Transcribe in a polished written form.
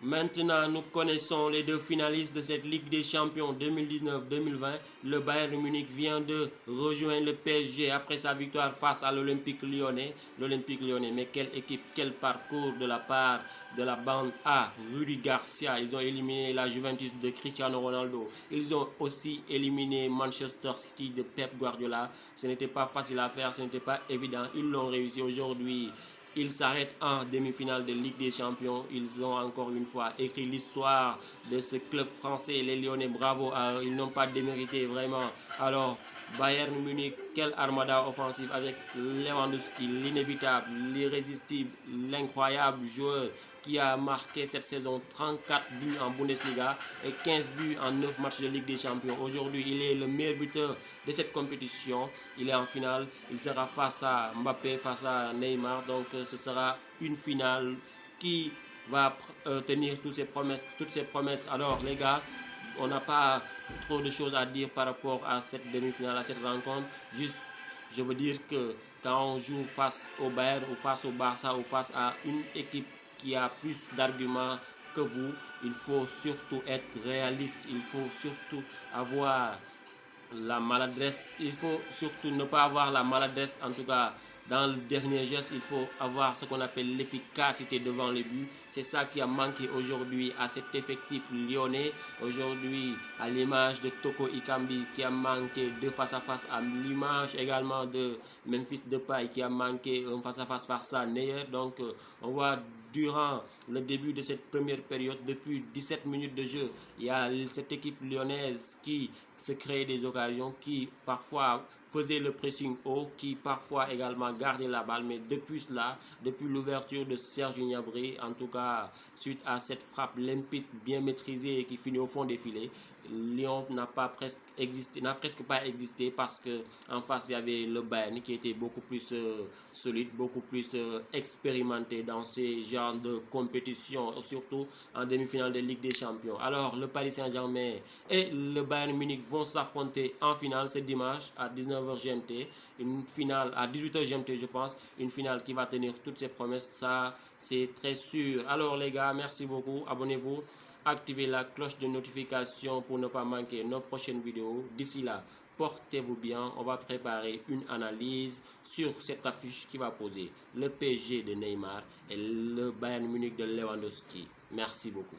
Maintenant, nous connaissons les deux finalistes de cette Ligue des Champions 2019-2020. Le Bayern Munich vient de rejoindre le PSG après sa victoire face à l'Olympique Lyonnais. L'Olympique Lyonnais, mais quelle équipe, quel parcours de la part de la bande A, Rudi Garcia. Ils ont éliminé la Juventus de Cristiano Ronaldo. Ils ont aussi éliminé Manchester City de Pep Guardiola. Ce n'était pas facile à faire, ce n'était pas évident. Ils l'ont réussi aujourd'hui. Ils s'arrêtent en demi-finale de Ligue des Champions. Ils ont encore une fois écrit l'histoire de ce club français, les Lyonnais. Bravo à eux. Ils n'ont pas démérité vraiment. Alors, Bayern Munich, quelle armada offensive avec Lewandowski, l'inévitable, l'irrésistible, l'incroyable joueur qui a marqué cette saison 34 buts en Bundesliga et 15 buts en 9 matchs de Ligue des Champions. Aujourd'hui, il est le meilleur buteur de cette compétition. Il est en finale. Il sera face à Mbappé, face à Neymar. Donc, ce sera une finale qui va tenir toutes ses promesses. Alors, les gars, on n'a pas trop de choses à dire par rapport à cette demi-finale, à cette rencontre. Juste, je veux dire que quand on joue face au Bayern ou face au Barça ou face à une équipe qui a plus d'arguments que vous, il faut surtout être réaliste. Il faut surtout avoir la maladresse. Il faut surtout ne pas avoir la maladresse, en tout cas dans le dernier geste. Il faut avoir ce qu'on appelle l'efficacité devant les buts. C'est ça qui a manqué aujourd'hui à cet effectif lyonnais. Aujourd'hui, à l'image de Toko Ekambi qui a manqué de face à face, à l'image également de Memphis Depay qui a manqué un face à face à Neuer. Donc on voit durant le début de cette première période, depuis 17 minutes de jeu, il y a cette équipe lyonnaise qui se crée des occasions, qui parfois faisait le pressing haut, qui parfois également gardait la balle. Mais depuis cela, depuis l'ouverture de Serge Gnabry, en tout cas suite à cette frappe limpide, bien maîtrisée qui finit au fond des filets, Lyon n'a presque pas existé parce que en face il y avait le Bayern qui était beaucoup plus solide, beaucoup plus expérimenté dans ces genres de compétition, surtout en demi-finale de Ligue des Champions. Alors le Paris Saint-Germain et le Bayern Munich vont s'affronter en finale ce dimanche à 19h GMT, une finale à 18h GMT je pense, une finale qui va tenir toutes ses promesses, ça c'est très sûr. Alors les gars, merci beaucoup, abonnez-vous, activez la cloche de notification pour ne pas manquer nos prochaines vidéos. D'ici là, portez-vous bien. On va préparer une analyse sur cette affiche qui va poser le PSG de Neymar et le Bayern Munich de Lewandowski. Merci beaucoup.